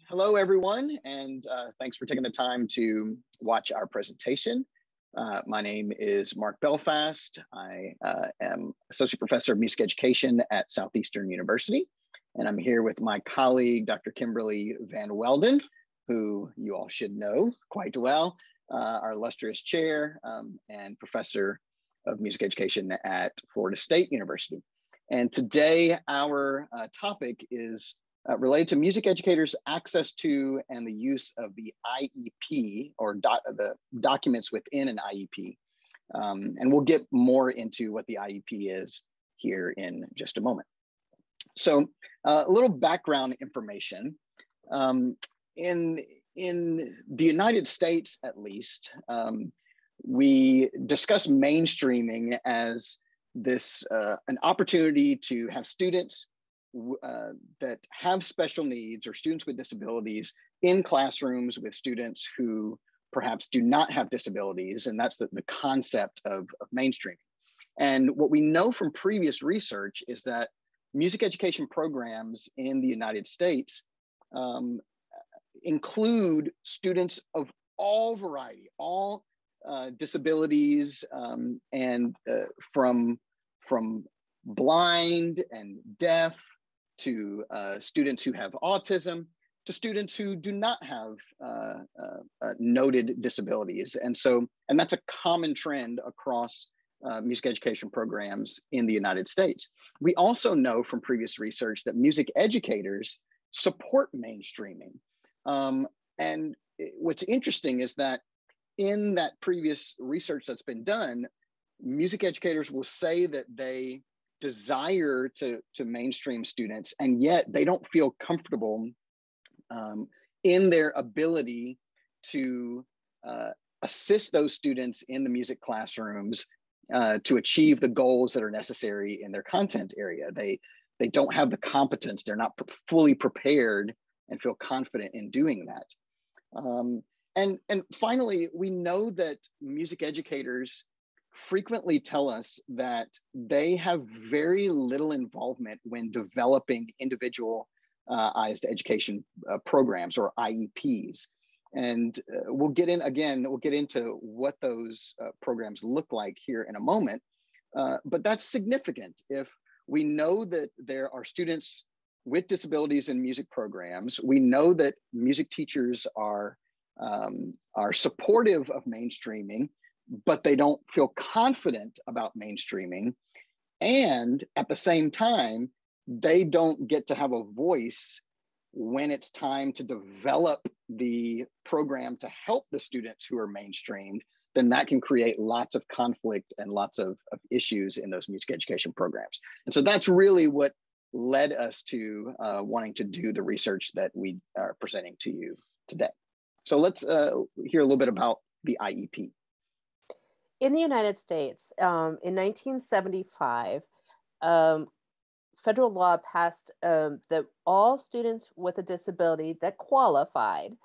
Hello, everyone, and thanks for taking the time to watch our presentation. My name is Mark Belfast. I am Associate Professor of Music Education at Southeastern University, and I'm here with my colleague, Dr. Kimberly Van Welden, who you all should know quite well, our illustrious chair and professor of music education at Florida State University. And today, our topic is related to music educators' access to and the use of the IEP, or the documents within an IEP. And we'll get more into what the IEP is here in just a moment. So a little background information. In the United States, at least, we discuss mainstreaming as this an opportunity to have students that have special needs or students with disabilities in classrooms with students who perhaps do not have disabilities. And that's the concept of mainstreaming. And what we know from previous research is that music education programs in the United States include students of all variety, all disabilities, and from blind and deaf to students who have autism, to students who do not have noted disabilities. And that's a common trend across music education programs in the United States. We also know from previous research that music educators support mainstreaming. And what's interesting is that in that previous research that's been done, music educators will say that they desire to mainstream students, and yet they don't feel comfortable in their ability to assist those students in the music classrooms to achieve the goals that are necessary in their content area. They don't have the competence, they're not fully prepared and feel confident in doing that. And finally, we know that music educators frequently tell us that they have very little involvement when developing individualized education programs, or IEPs. And we'll get into what those programs look like here in a moment. But that's significant. If we know that there are students with disabilities in music programs, we know that music teachers are supportive of mainstreaming, but they don't feel confident about mainstreaming. And at the same time, they don't get to have a voice when it's time to develop the program to help the students who are mainstreamed. Then that can create lots of conflict and lots of issues in those music education programs. And so that's really what led us to wanting to do the research that we are presenting to you today. So let's hear a little bit about the IEP. In the United States, in 1975, federal law passed that all students with a disability that qualified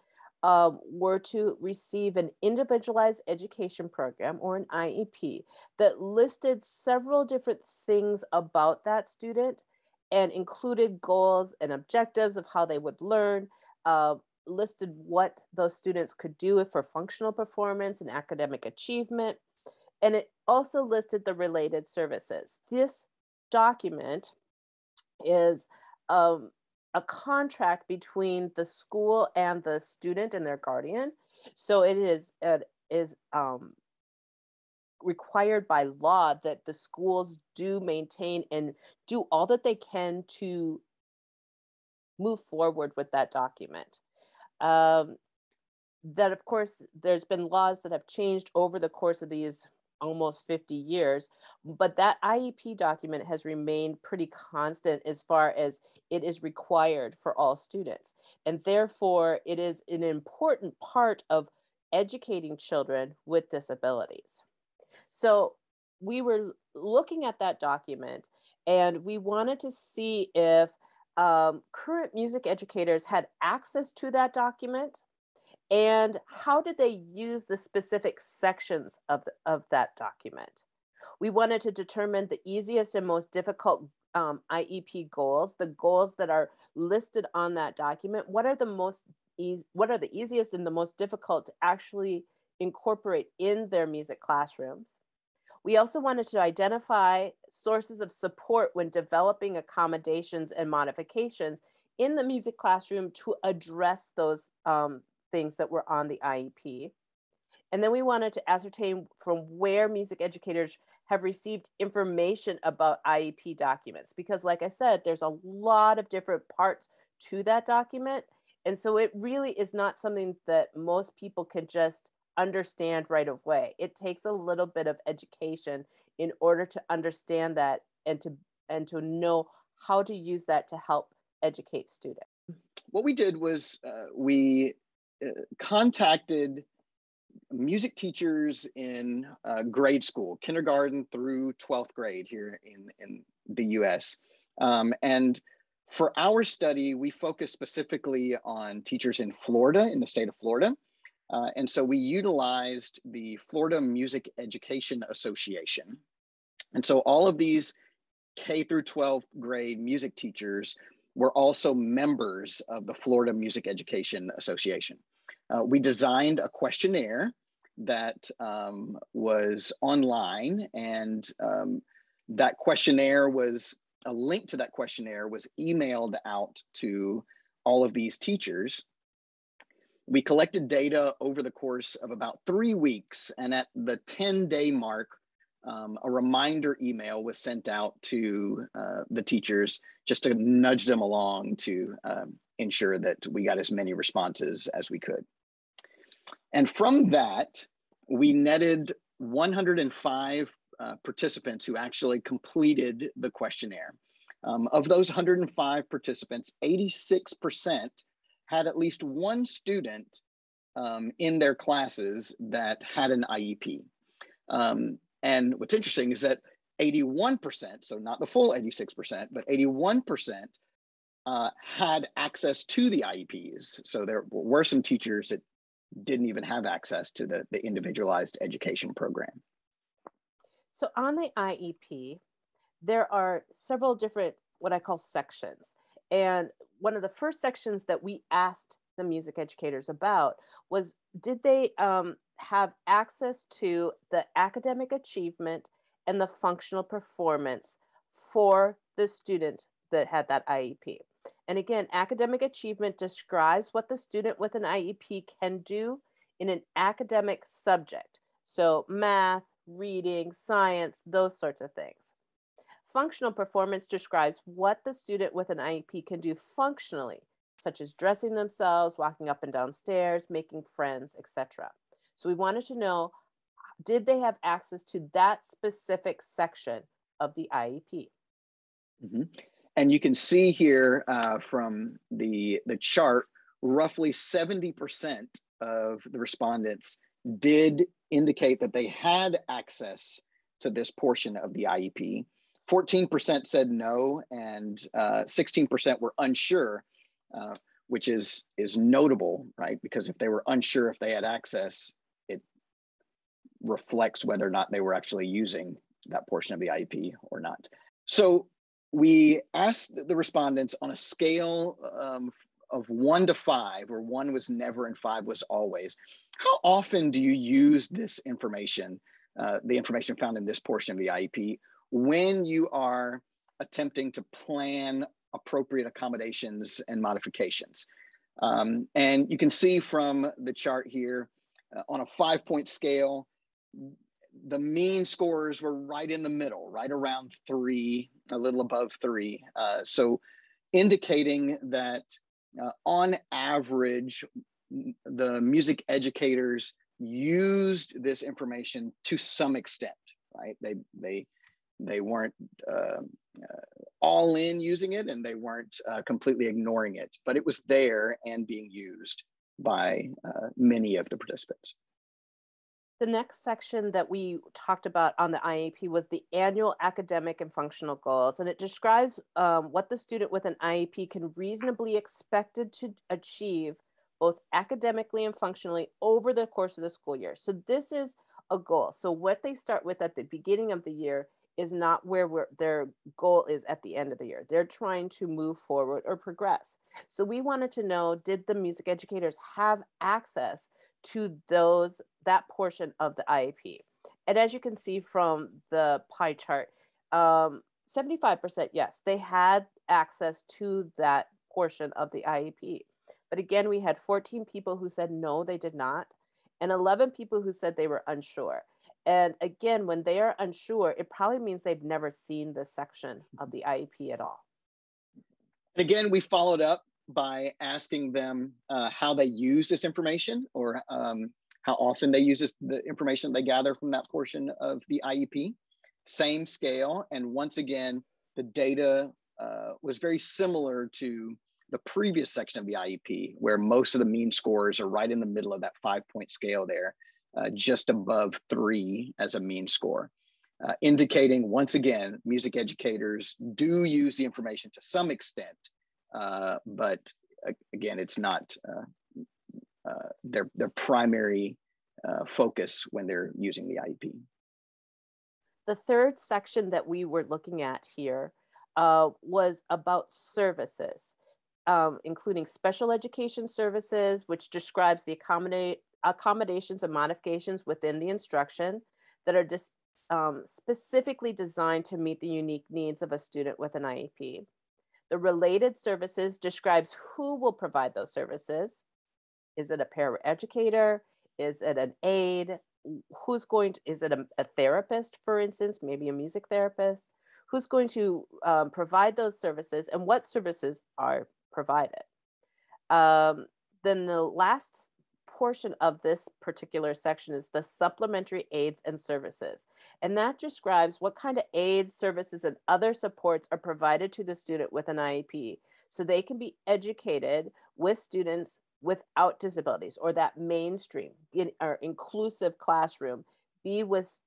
were to receive an individualized education program, or an IEP, that listed several different things about that student and included goals and objectives of how they would learn, listed what those students could do for functional performance and academic achievement. And it also listed the related services. This document is a contract between the school and the student and their guardian. So it is required by law that the schools do maintain and do all that they can to move forward with that document. That, of course, there's been laws that have changed over the course of these almost 50 years, but that IEP document has remained pretty constant as far as it is required for all students. And therefore, it is an important part of educating children with disabilities. So we were looking at that document, and we wanted to see if current music educators had access to that document, and how did they use the specific sections of that document. We wanted to determine the easiest and most difficult IEP goals, the goals that are listed on that document, what are the what are the easiest and the most difficult to actually incorporate in their music classrooms. We also wanted to identify sources of support when developing accommodations and modifications in the music classroom to address those things that were on the IEP. And then we wanted to ascertain from where music educators have received information about IEP documents. Because, like I said, there's a lot of different parts to that document. And so it really is not something that most people can just understand right away. It takes a little bit of education in order to understand that and to know how to use that to help educate students. What we did was we contacted music teachers in grade school, kindergarten through 12th grade here in the US. And for our study, we focused specifically on teachers in Florida, in the state of Florida. And so we utilized the Florida Music Education Association. And so all of these K through 12th grade music teachers were also members of the Florida Music Education Association. We designed a questionnaire that was online, and that questionnaire was, a link to that questionnaire was emailed out to all of these teachers. We collected data over the course of about 3 weeks, and at the 10-day mark, a reminder email was sent out to the teachers just to nudge them along to ensure that we got as many responses as we could. And from that, we netted 105 participants who actually completed the questionnaire. Of those 105 participants, 86% had at least one student in their classes that had an IEP. And what's interesting is that 81%, so not the full 86%, but 81% had access to the IEPs. So there were some teachers that didn't even have access to the individualized education program. So on the IEP, there are several different, what I call sections. And one of the first sections that we asked the music educators about was, did they have access to the academic achievement and the functional performance for the student that had that IEP? And again, academic achievement describes what the student with an IEP can do in an academic subject. So math, reading, science, those sorts of things. Functional performance describes what the student with an IEP can do functionally, such as dressing themselves, walking up and down stairs, making friends, etc. So we wanted to know, did they have access to that specific section of the IEP? Mm-hmm. And you can see here from the chart, roughly 70% of the respondents did indicate that they had access to this portion of the IEP. 14% said no, and 16% were unsure, which is notable, right? Because if they were unsure if they had access, it reflects whether or not they were actually using that portion of the IEP or not. So we asked the respondents on a scale of 1 to 5, where 1 was never and 5 was always, how often do you use this information, the information found in this portion of the IEP, when you are attempting to plan appropriate accommodations and modifications? And you can see from the chart here, on a 5-point scale, the mean scores were right in the middle, right around 3, a little above 3. So indicating that on average, the music educators used this information to some extent, right? They weren't all in using it, and they weren't completely ignoring it, but it was there and being used by many of the participants. The next section that we talked about on the IEP was the annual academic and functional goals, and it describes what the student with an IEP can reasonably expected to achieve both academically and functionally over the course of the school year. So this is a goal. So what they start with at the beginning of the year is not where their goal is at the end of the year. They're trying to move forward or progress. So we wanted to know, did the music educators have access to that portion of the IEP? And as you can see from the pie chart, 75% yes, they had access to that portion of the IEP. But again, we had 14 people who said no, they did not, and 11 people who said they were unsure. And again, when they are unsure, it probably means they've never seen this section of the IEP at all. And again, we followed up by asking them how they use this information, or how often they use the information they gather from that portion of the IEP. Same scale. And once again, the data was very similar to the previous section of the IEP, where most of the mean scores are right in the middle of that 5-point scale there, just above 3 as a mean score, indicating, once again, music educators do use the information to some extent, but again, it's not their primary focus when they're using the IEP. The third section that we were looking at here was about services, including special education services, which describes the accommodations and modifications within the instruction that are just specifically designed to meet the unique needs of a student with an IEP. The related services describes who will provide those services. Is it a paraeducator? Is it an aide? Is it a therapist, for instance, maybe a music therapist? Who's going to provide those services, and what services are provided? Then the last portion of this particular section is the supplementary aids and services. And that describes what kind of aids, services, and other supports are provided to the student with an IEP, so they can be educated with students without disabilities, or that mainstream or inclusive classroom, be with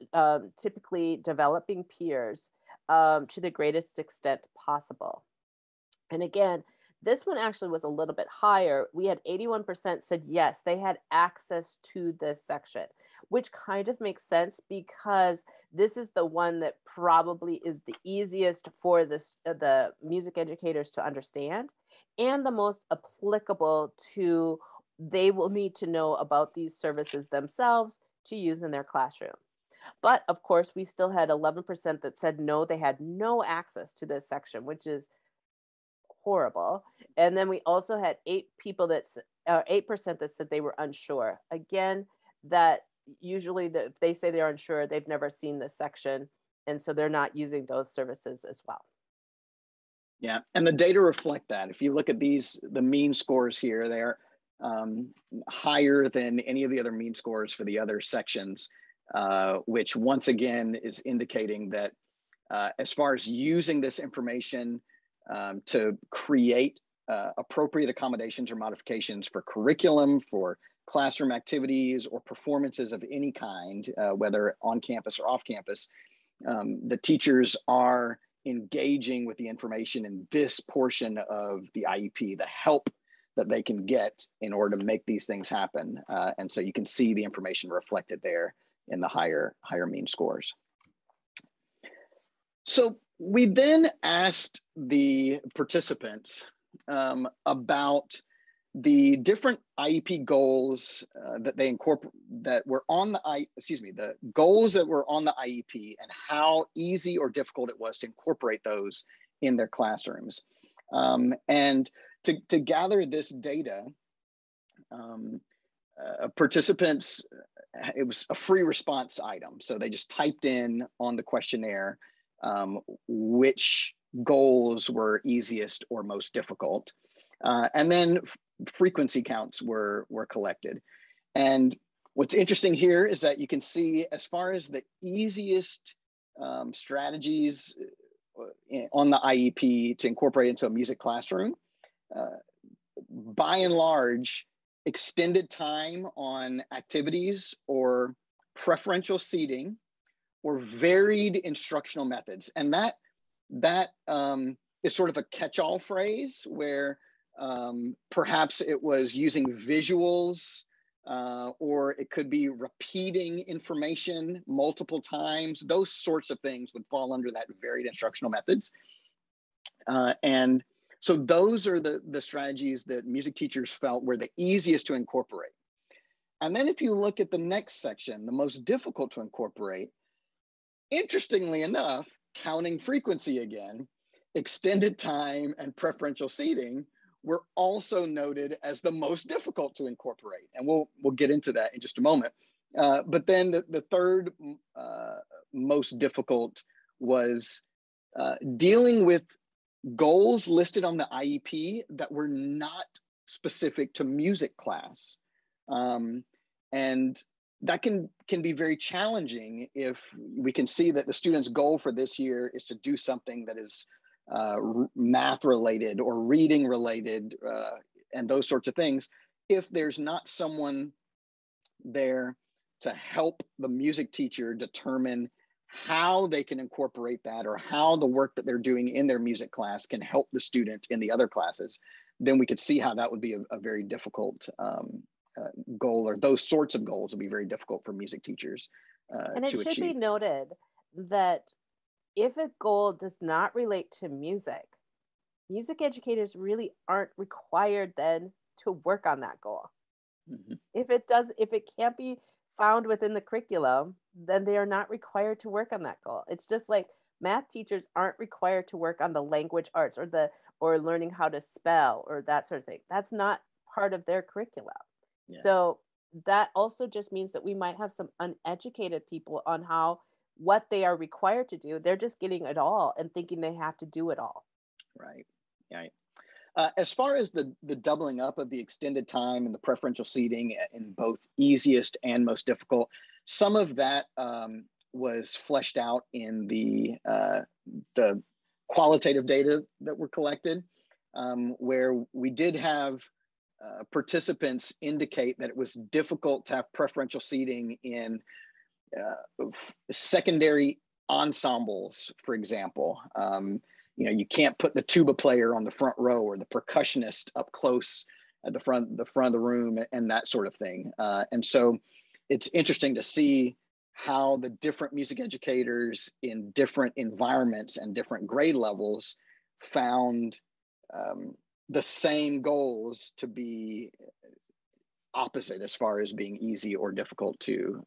typically developing peers to the greatest extent possible. And again, this one actually was a little bit higher. We had 81% said yes, they had access to this section, which kind of makes sense because this is the one that probably is the easiest for the music educators to understand, and the most applicable to, they will need to know about these services themselves to use in their classroom. But of course, we still had 11% that said no, they had no access to this section, which is horrible. And then we also had 8% that said they were unsure. Again, that usually if they say they're unsure, they've never seen this section, and so they're not using those services as well. Yeah, and the data reflect that. If you look at the mean scores here, they're higher than any of the other mean scores for the other sections, which once again is indicating that as far as using this information to create appropriate accommodations or modifications for curriculum, for classroom activities, or performances of any kind, whether on campus or off campus, the teachers are engaging with the information in this portion of the IEP, the help that they can get in order to make these things happen. And so you can see the information reflected there in the higher mean scores. So we then asked the participants about the different IEP goals that they the goals that were on the IEP, and how easy or difficult it was to incorporate those in their classrooms. And to gather this data, participants, it was a free response item. So they just typed in on the questionnaire which goals were easiest or most difficult. And then frequency counts were collected. And what's interesting here is that you can see, as far as the easiest strategies on the IEP to incorporate into a music classroom, by and large, extended time on activities or preferential seating or varied instructional methods. And that is sort of a catch-all phrase where perhaps it was using visuals or it could be repeating information multiple times. Those sorts of things would fall under that varied instructional methods. And so those are the strategies that music teachers felt were the easiest to incorporate. And then if you look at the next section, the most difficult to incorporate, interestingly enough, counting frequency again, extended time and preferential seating were also noted as the most difficult to incorporate. And we'll get into that in just a moment. But then the third most difficult was dealing with goals listed on the IEP that were not specific to music class. And that can be very challenging if we can see that the student's goal for this year is to do something that is math related or reading related and those sorts of things. If there's not someone there to help the music teacher determine how they can incorporate that, or how the work that they're doing in their music class can help the student in the other classes, then we could see how that would be a very difficult goal, or those sorts of goals would be very difficult for music teachers And it to should achieve. be noted that if a goal does not relate to music educators really aren't required then to work on that goal. Mhm. If it can't be found within the curriculum, then they are not required to work on that goal. It's just like math teachers aren't required to work on the language arts or learning how to spell or that sort of thing. That's not part of their curriculum. Yeah. So that also just means that we might have some uneducated people on what they are required to do. They're just getting it all and thinking they have to do it all. Right. Right. As far as the doubling up of the extended time and the preferential seating in both easiest and most difficult, some of that was fleshed out in the qualitative data that were collected, where we did have participants indicate that it was difficult to have preferential seating in secondary ensembles, for example. You can't put the tuba player on the front row or the percussionist up close at the front of the room and that sort of thing. And so it's interesting to see how the different music educators in different environments and different grade levels found the same goals to be opposite as far as being easy or difficult to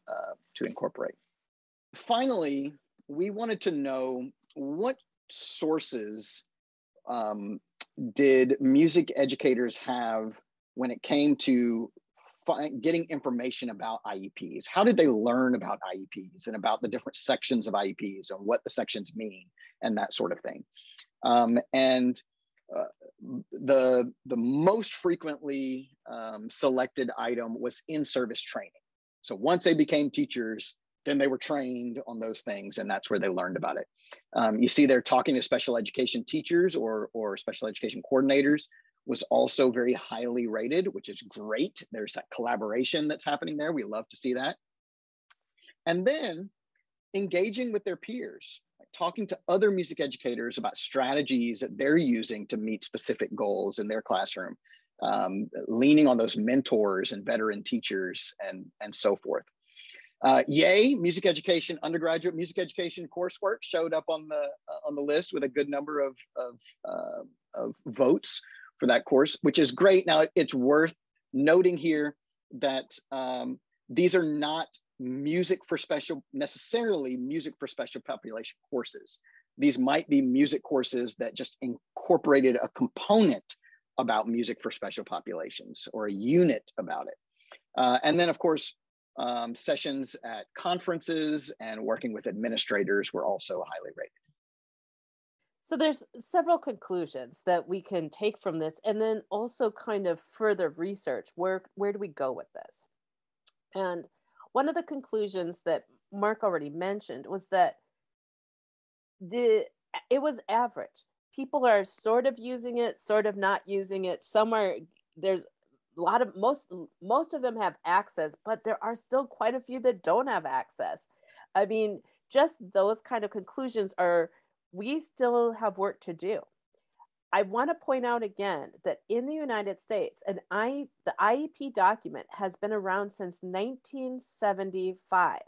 incorporate. Finally, we wanted to know what sources did music educators have when it came to getting information about IEPs? How did they learn about IEPs and about the different sections of IEPs and what the sections mean and that sort of thing? The most frequently selected item was in-service training. So once they became teachers, then they were trained on those things, and that's where they learned about it. You see they're talking to special education teachers or special education coordinators was also very highly rated, which is great. There's that collaboration that's happening there. We love to see that. And then engaging with their peers, like talking to other music educators about strategies that they're using to meet specific goals in their classroom, leaning on those mentors and veteran teachers and so forth. Yay, music education, undergraduate music education coursework showed up on the list with a good number of votes for that course, which is great. Now, it's worth noting here that these are not necessarily music for special population courses. These might be music courses that just incorporated a component about music for special populations or a unit about it. And then, of course, sessions at conferences and working with administrators were also highly rated. So there's several conclusions that we can take from this, and then also kind of further research. Where do we go with this? And one of the conclusions that Mark already mentioned was that it was average. People are sort of using it, sort of not using it. There's a lot of most of them have access, but there are still quite a few that don't have access. I mean, just those kind of conclusions we still have work to do. I want to point out again that in the United States, the IEP document has been around since 1975.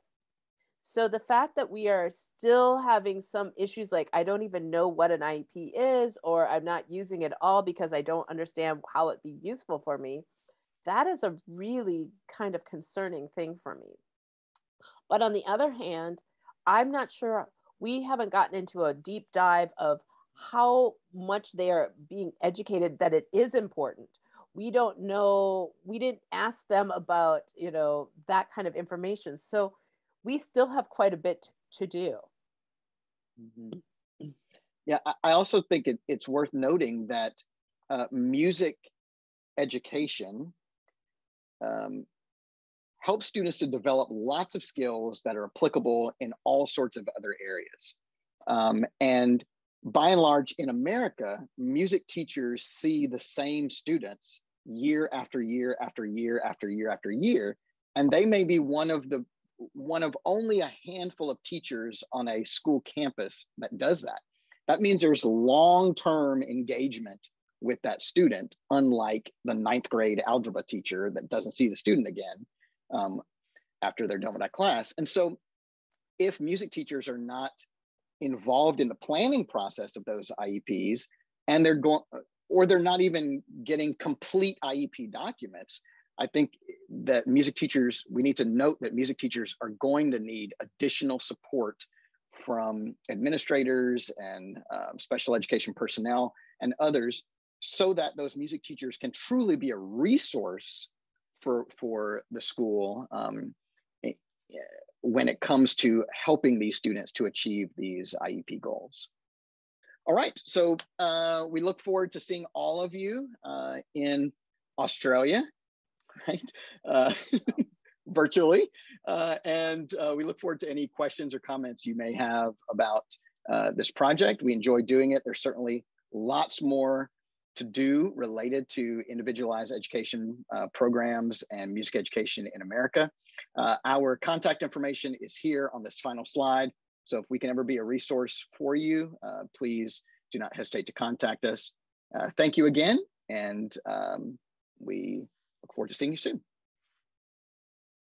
So the fact that we are still having some issues, like I don't even know what an IEP is, or I'm not using it all because I don't understand how it'd be useful for me, that is a really kind of concerning thing for me. But on the other hand, I'm not sure, we haven't gotten into a deep dive of how much they are being educated that it is important. We don't know, we didn't ask them about, that kind of information. So we still have quite a bit to do. Mhm. Yeah, I also think it's worth noting that music education helps students to develop lots of skills that are applicable in all sorts of other areas. And by and large, in America, music teachers see the same students year after year after year after year after year, and they may be one of only a handful of teachers on a school campus that does that. That means there's long-term engagement with that student, unlike the ninth grade algebra teacher that doesn't see the student again after they're done with that class. And so if music teachers are not involved in the planning process of those IEPs, and they're not even getting complete IEP documents, I think that we need to note that music teachers are going to need additional support from administrators and special education personnel and others, so that those music teachers can truly be a resource for the school when it comes to helping these students to achieve these IEP goals. All right, so we look forward to seeing all of you in Australia, right? Virtually. And we look forward to any questions or comments you may have about this project. We enjoy doing it. There's certainly lots more to do related to individualized education programs and music education in America. Our contact information is here on this final slide. So if we can ever be a resource for you, please do not hesitate to contact us. Thank you again, and we look forward to seeing you soon.